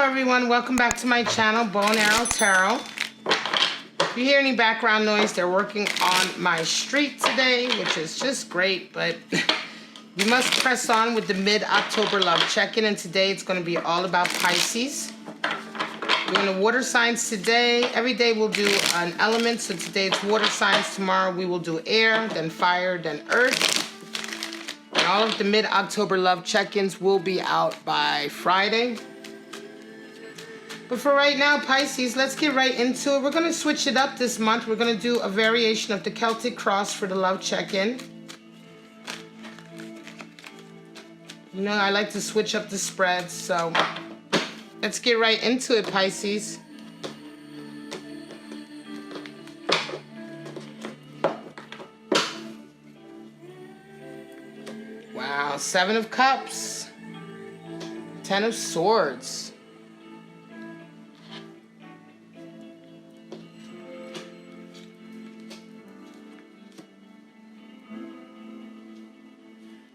Hello everyone, welcome back to my channel, Bow and Arrow Tarot. If you hear any background noise, they're working on my street today, which is just great, but we must press on with the mid-October love check-in, and today it's going to be all about Pisces. We're in the water signs today. Every day we'll do an element, so today it's water signs, tomorrow we will do air, then fire, then earth. And all of the mid-October love check-ins will be out by Friday. But for right now, Pisces, let's get right into it. We're going to switch it up this month. We're going to do a variation of the Celtic cross for the love check-in. You know, I like to switch up the spreads, so let's get right into it, Pisces. Wow, 7 of Cups, 10 of Swords.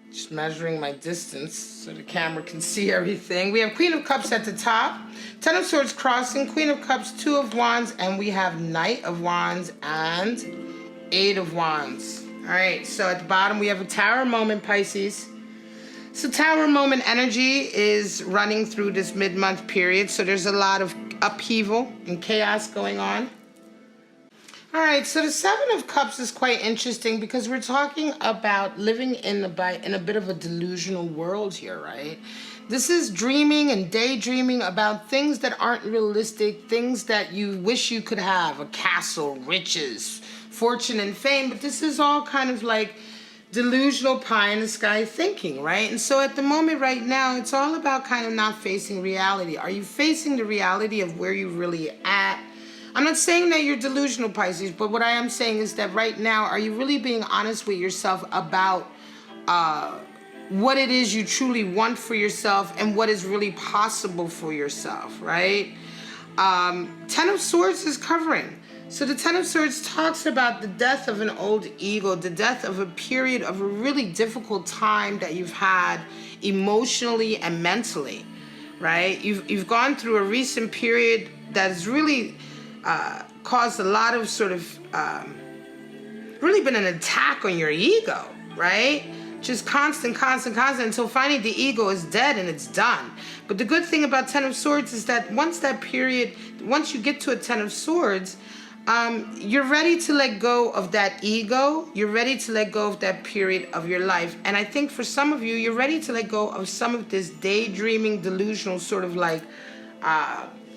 Just measuring my distance so the camera can see everything. We have Queen of Cups at the top, 10 of Swords crossing, Queen of Cups, 2 of Wands, and we have Knight of Wands and 8 of Wands. All right, so at the bottom we have a Tower moment, Pisces. So Tower moment energy is running through this mid-month period, so there's a lot of upheaval and chaos going on. All right, so the 7 of Cups is quite interesting because we're talking about living in a bit of a delusional world here, right? This is dreaming and daydreaming about things that aren't realistic, things that you wish you could have, a castle, riches, fortune, and fame, but this is all kind of like delusional pie in the sky thinking, right? And so at the moment right now, it's all about kind of not facing reality. Are you facing the reality of where you're really at? I'm not saying that you're delusional, Pisces, but what I am saying is that right now, are you really being honest with yourself about what it is you truly want for yourself and what is really possible for yourself, right? 10 of Swords is covering. So the 10 of Swords talks about the death of an old ego, the death of a period of a really difficult time that you've had emotionally and mentally, right? You've gone through a recent period that has really caused a lot of sort of, really been an attack on your ego, right? Just constant, until finally the ego is dead and it's done. But the good thing about 10 of Swords is that once you get to a 10 of Swords, you're ready to let go of that ego. You're ready to let go of that period of your life. And I think for some of you, you're ready to let go of some of this daydreaming, delusional sort of like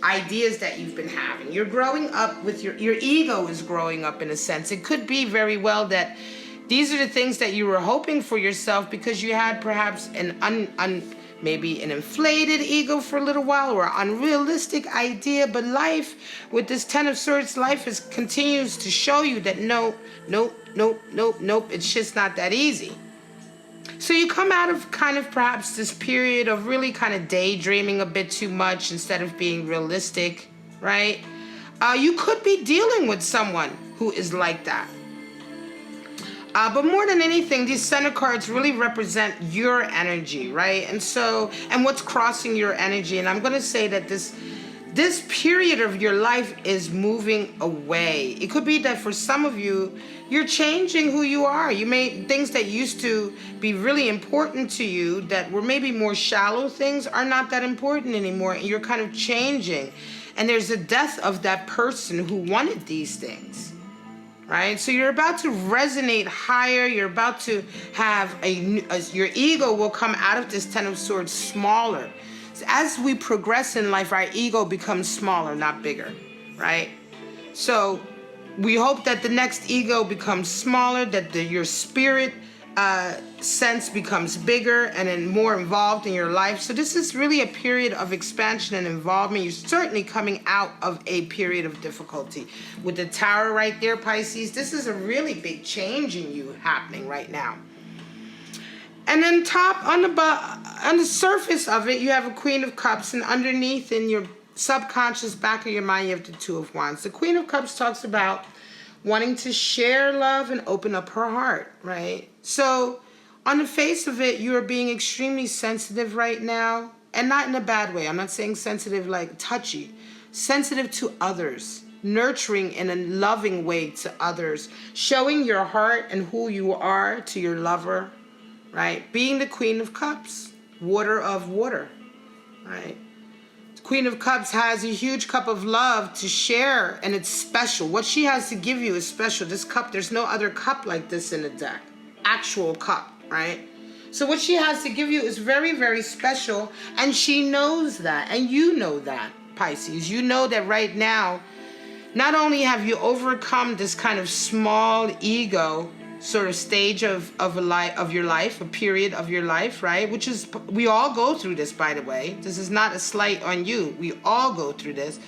ideas that you've been having. You're growing up with your ego is growing up in a sense. It could be very well that these are the things that you were hoping for yourself because you had perhaps maybe an inflated ego for a little while or an unrealistic idea, but life with this 10 of Swords, life continues to show you that nope, it's just not that easy. So you come out of kind of perhaps this period of really kind of daydreaming a bit too much instead of being realistic, right? You could be dealing with someone who is like that. But more than anything, these center cards really represent your energy, right? And what's crossing your energy. And I'm going to say that this period of your life is moving away. It could be that for some of you, you're changing who you are. You made things that used to be really important to you that were maybe more shallow things are not that important anymore. And you're kind of changing. And there's a death of that person who wanted these things. Right? So you're about to resonate higher. You're about to have your ego will come out of this 10 of Swords smaller. So as we progress in life, our ego becomes smaller, not bigger, right? So we hope that the next ego becomes smaller, that your spirit sense becomes bigger and then more involved in your life. So this is really a period of expansion and involvement. You're certainly coming out of a period of difficulty. With the Tower right there, Pisces, this is a really big change in you happening right now. And then on the surface of it, you have a Queen of Cups, and underneath in your subconscious back of your mind, you have the 2 of Wands. The Queen of Cups talks about wanting to share love and open up her heart, right? So on the face of it, you are being extremely sensitive right now. And not in a bad way. I'm not saying sensitive like touchy. Sensitive to others. Nurturing in a loving way to others. Showing your heart and who you are to your lover. Right? Being the Queen of Cups. Water of water. Right? The Queen of Cups has a huge cup of love to share, and it's special. What she has to give you is special. This cup, there's no other cup like this in the deck. Actual cup, right? So what she has to give you is very, very special, and she knows that, and you know that, Pisces. You know that right now, not only have you overcome this kind of small ego sort of stage of your life, a period of your life, right? Which is, we all go through this, by the way. This is not a slight on you. We all go through this.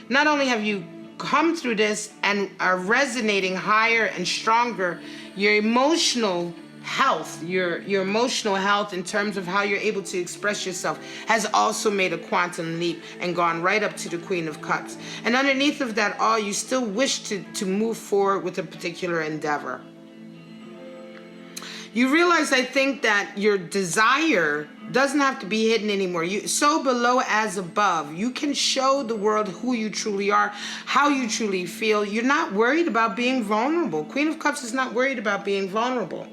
Not only have you come through this and are resonating higher and stronger, your emotional health, your emotional health in terms of how you're able to express yourself has also made a quantum leap and gone right up to the Queen of Cups. And underneath of that all, you still wish to move forward with a particular endeavor. You realize, I think, that your desire doesn't have to be hidden anymore. You so below as above. You can show the world who you truly are, how you truly feel. You're not worried about being vulnerable. Queen of Cups is not worried about being vulnerable.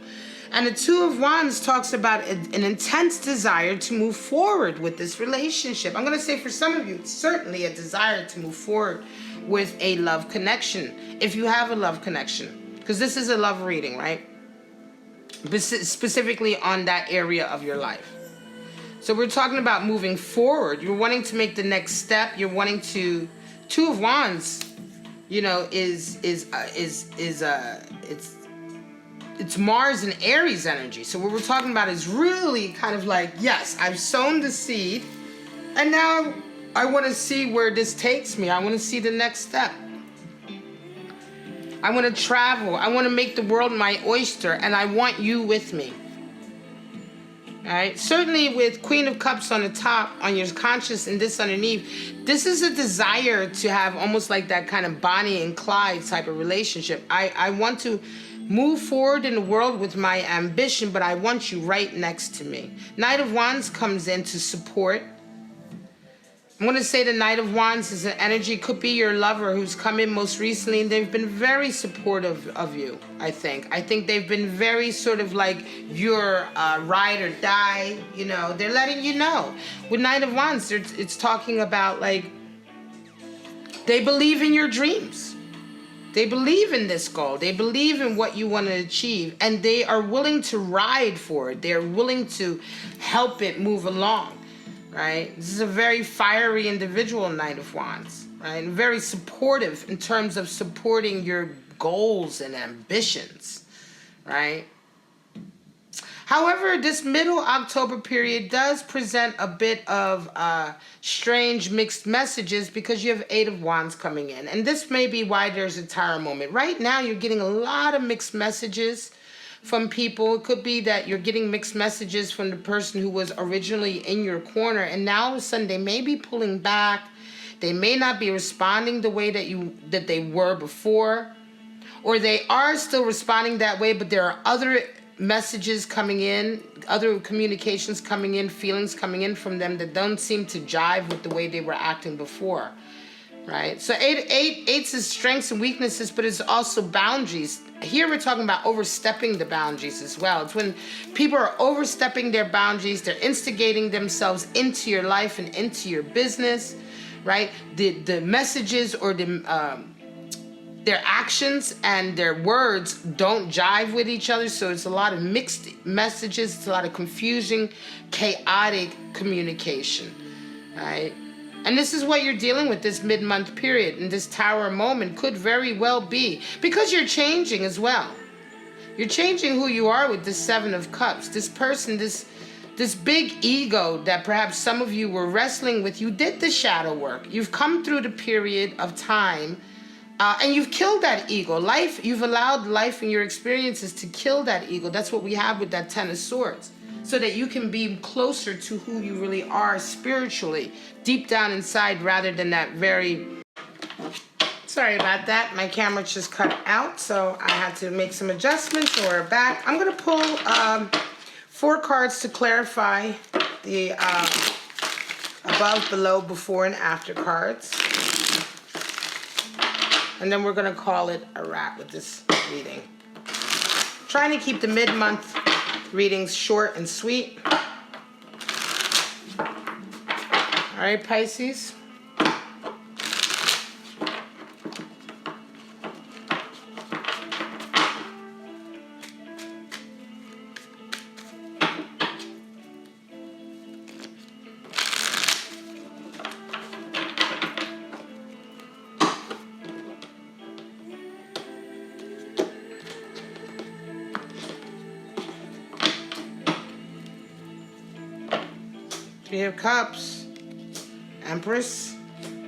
And the Two of Wands talks about an intense desire to move forward with this relationship. I'm going to say for some of you, it's certainly a desire to move forward with a love connection. If you have a love connection. Because this is a love reading, right? Specifically on that area of your life. So we're talking about moving forward. You're wanting to make the next step. You're wanting to. Two of Wands, you know, it's Mars and Aries energy. So what we're talking about is really kind of like, yes, I've sown the seed, and now I want to see where this takes me. I want to see the next step. I want to travel. I want to make the world my oyster, and I want you with me. All right? Certainly with Queen of Cups on the top, on your conscious, and this underneath, this is a desire to have almost like that kind of Bonnie and Clyde type of relationship. I want to move forward in the world with my ambition, but I want you right next to me. Knight of Wands comes in to support. I'm going to say the Knight of Wands is an energy, could be your lover who's come in most recently, and they've been very supportive of you, I think. I think they've been very sort of like your ride or die, you know. They're letting you know. With Knight of Wands, it's talking about like, they believe in your dreams. They believe in this goal. They believe in what you want to achieve, and they are willing to ride for it. They're willing to help it move along. Right? This is a very fiery individual, Knight of Wands, right? And very supportive in terms of supporting your goals and ambitions, right? However, this middle October period does present a bit of strange mixed messages because you have Eight of Wands coming in. And this may be why there's a tower moment. Right now, you're getting a lot of mixed messages from people. It could be that you're getting mixed messages from the person who was originally in your corner, and now all of a sudden they may be pulling back. They may not be responding the way that they were before, or they are still responding that way, but there are other messages coming in, other communications coming in, feelings coming in from them that don't seem to jive with the way they were acting before. Right? So eights is strengths and weaknesses, but it's also boundaries. Here we're talking about overstepping the boundaries as well. It's when people are overstepping their boundaries, they're instigating themselves into your life and into your business, right? The messages or their actions and their words don't jive with each other, so it's a lot of mixed messages, it's a lot of confusing, chaotic communication, right? And this is what you're dealing with this mid-month period, and this tower moment could very well be because you're changing as well. You're changing who you are with this Seven of Cups. This person, this big ego that perhaps some of you were wrestling with, you did the shadow work. You've come through the period of time, and you've killed that ego. You've allowed life and your experiences to kill that ego. That's what we have with that Ten of Swords. So that you can be closer to who you really are spiritually, deep down inside, rather than that very... Sorry about that. My camera just cut out, so I had to make some adjustments, so we're back. I'm going to pull 4 cards to clarify the above, below, before, and after cards. And then we're going to call it a wrap with this reading. Trying to keep the mid-month readings short and sweet. All right, Pisces. Three of Cups, Empress,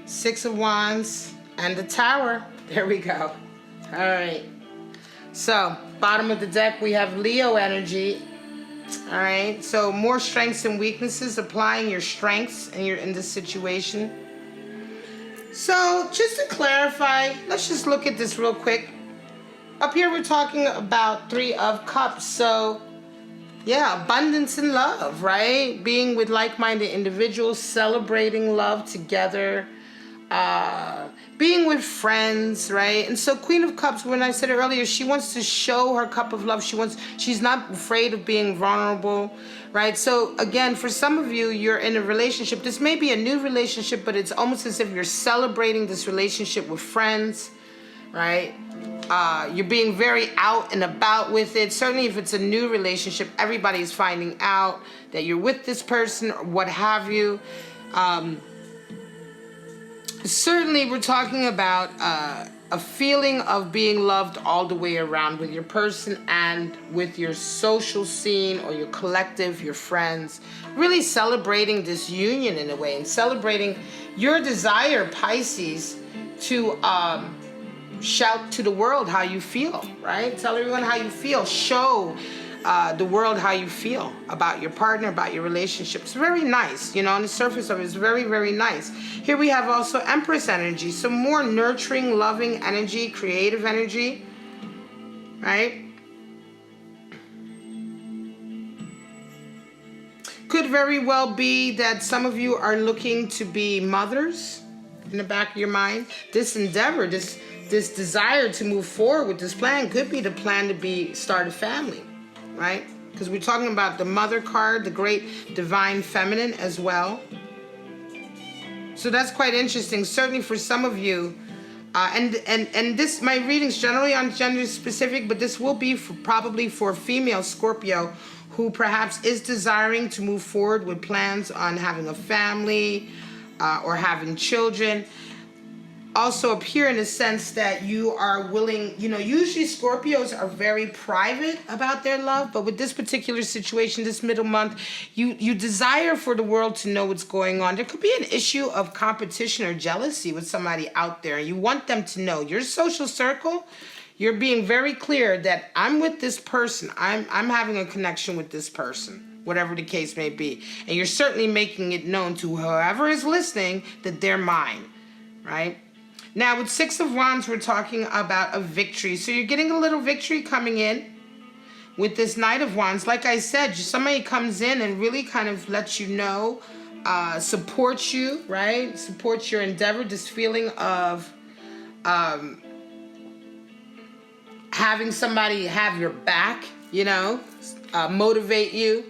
Six of Wands, and the Tower. There we go. All right. So, bottom of the deck, we have Leo energy. All right. So, more strengths and weaknesses, applying your strengths in this situation. So, just to clarify, let's just look at this real quick. Up here, we're talking about Three of Cups. So, yeah, abundance and love, right? Being with like-minded individuals, celebrating love together, being with friends, right? And so Queen of Cups, when I said it earlier, she wants to show her cup of love. She's not afraid of being vulnerable, right? So again, for some of you, you're in a relationship. This may be a new relationship, but it's almost as if you're celebrating this relationship with friends, right? You're being very out and about with it. Certainly if it's a new relationship, everybody's finding out that you're with this person or what have you. Certainly we're talking about a feeling of being loved all the way around with your person and with your social scene or your collective, your friends. Really celebrating this union in a way and celebrating your desire, Pisces, to shout to the world how you feel, right? Tell everyone how you feel. Show the world how you feel about your partner, about your relationship. It's very nice, on the surface of it, it's very, very nice. Here we have also Empress energy, some more nurturing, loving energy, creative energy, right? Could very well be that some of you are looking to be mothers in the back of your mind. This endeavor, this desire to move forward with this plan could be the plan to start a family, right? Because we're talking about the mother card, the great divine feminine as well. So that's quite interesting, certainly for some of you. And this, my readings generally on gender specific, but this will be probably for female Scorpio who perhaps is desiring to move forward with plans on having a family or having children. Also appear in a sense that you are willing, usually Scorpios are very private about their love, but with this particular situation, this middle month, you desire for the world to know what's going on. There could be an issue of competition or jealousy with somebody out there. You want them to know your social circle. You're being very clear that I'm with this person. I'm having a connection with this person, whatever the case may be. And you're certainly making it known to whoever is listening that they're mine, right? Now, with Six of Wands, we're talking about a victory. So you're getting a little victory coming in with this Knight of Wands. Like I said, somebody comes in and really kind of lets you know, supports you, right? Supports your endeavor, this feeling of having somebody have your back, motivate you.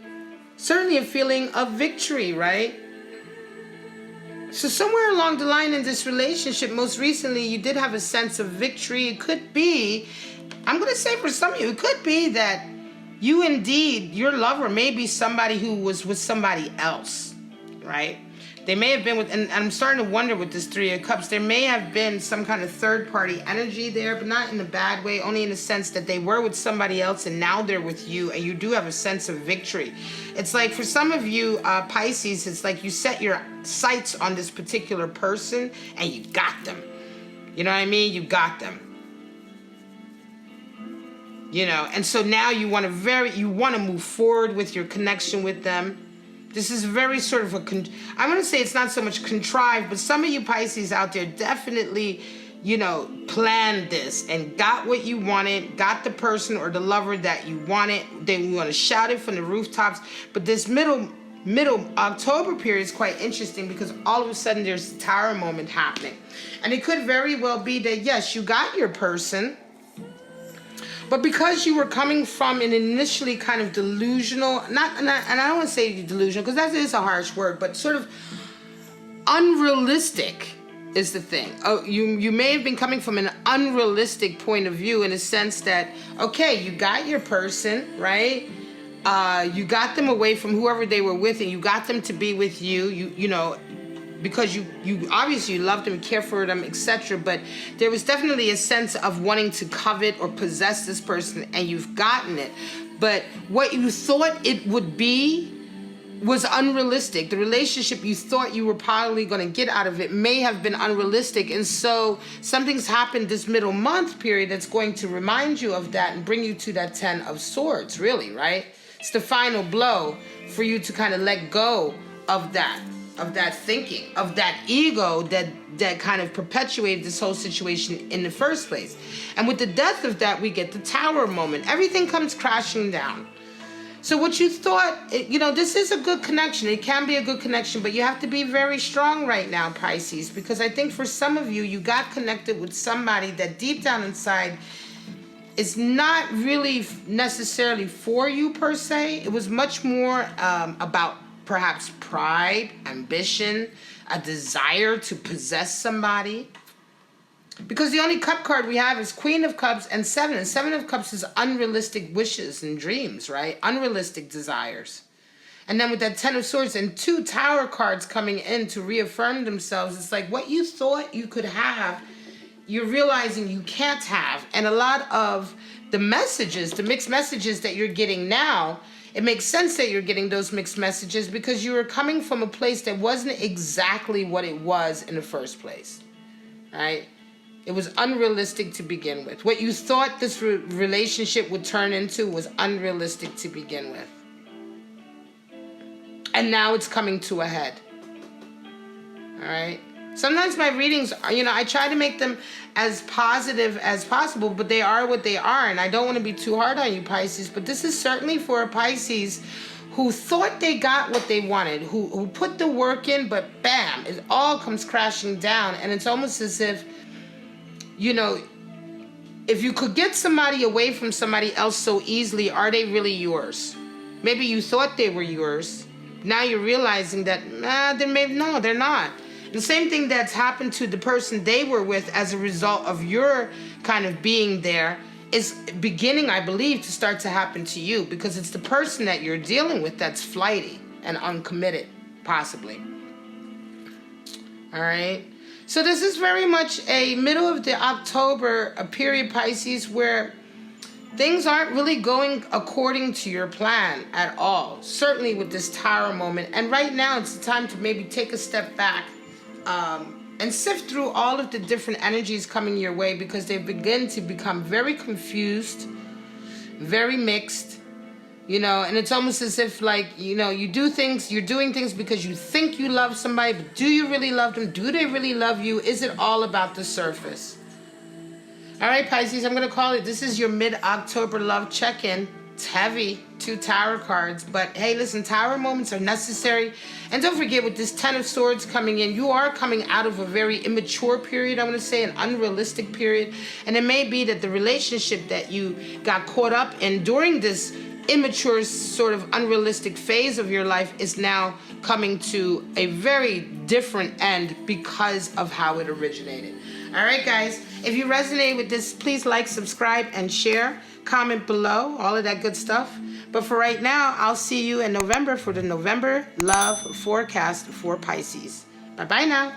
Certainly a feeling of victory, right? So somewhere along the line in this relationship, most recently, you did have a sense of victory. It could be, I'm going to say for some of you, it could be that you indeed, your lover may be somebody who was with somebody else, right? They may have been with, and I'm starting to wonder with this Three of Cups, there may have been some kind of third-party energy there, but not in a bad way, only in the sense that they were with somebody else and now they're with you, and you do have a sense of victory. It's like for some of you, Pisces, it's like you set your sights on this particular person and you got them. You know what I mean? You got them. And so now you want to move forward with your connection with them. This is very sort of I'm going to say it's not so much contrived, but some of you Pisces out there definitely, planned this and got what you wanted, got the person or the lover that you wanted. They want to shout it from the rooftops. But this middle middle October period is quite interesting because all of a sudden there's a tower moment happening. And it could very well be that, yes, you got your person, but because you were coming from an initially kind of delusional, and I don't want to say delusional because that is a harsh word, but sort of unrealistic is the thing. Oh, you may have been coming from an unrealistic point of view in a sense that, okay, you got your person, right? You got them away from whoever they were with, and you got them to be with you. You know, because you obviously loved them, cared for them, etc. But there was definitely a sense of wanting to covet or possess this person, and you've gotten it. But what you thought it would be was unrealistic. The relationship you thought you were probably going to get out of it may have been unrealistic. And so something's happened this middle month period that's going to remind you of that and bring you to that 10 of Swords, really, right? It's the final blow for you to kind of let go of that thinking, of that ego that kind of perpetuated this whole situation in the first place. And with the death of that, we get the Tower moment. Everything comes crashing down. So what you thought, this is a good connection. It can be a good connection, but you have to be very strong right now, Pisces, because I think for some of you, you got connected with somebody that deep down inside is not really necessarily for you per se. It was much more about perhaps pride, ambition, a desire to possess somebody. Because the only cup card we have is Queen of Cups and Seven. And Seven of Cups is unrealistic wishes and dreams, right? Unrealistic desires. And then with that 10 of Swords and 2 Tower cards coming in to reaffirm themselves, it's like what you thought you could have, you're realizing you can't have. And a lot of the messages, the mixed messages that you're getting now, it makes sense that you're getting those mixed messages because you were coming from a place that wasn't exactly what it was in the first place, right? It was unrealistic to begin with. What you thought this relationship would turn into was unrealistic to begin with. And now it's coming to a head. All right? Sometimes my readings, I try to make them as positive as possible, but they are what they are. And I don't want to be too hard on you, Pisces, but this is certainly for a Pisces who thought they got what they wanted, who put the work in, but bam, it all comes crashing down. And it's almost as if, if you could get somebody away from somebody else so easily, are they really yours? Maybe you thought they were yours. Now you're realizing that, they're not. The same thing that's happened to the person they were with as a result of your kind of being there is beginning, I believe, to start to happen to you because it's the person that you're dealing with that's flighty and uncommitted, possibly. All right? So this is very much a middle of the October period, Pisces, where things aren't really going according to your plan at all. Certainly with this Tower moment. And right now it's the time to maybe take a step back and sift through all of the different energies coming your way because they begin to become very confused, very mixed, and it's almost as if you're doing things because you think you love somebody, but do you really love them? Do they really love you? Is it all about the surface? All right, Pisces, I'm going to call it. This is your mid-October love check-in. It's heavy, 2 Tower cards. But hey, listen, Tower moments are necessary. And don't forget, with this 10 of Swords coming in, you are coming out of a very immature period, I'm going to say, an unrealistic period. And it may be that the relationship that you got caught up in during this immature, sort of unrealistic phase of your life is now coming to a very different end because of how it originated. All right, guys, if you resonate with this, please like, subscribe, and share. Comment below, all of that good stuff. But for right now, I'll see you in November for the November love forecast for Pisces. Bye-bye now.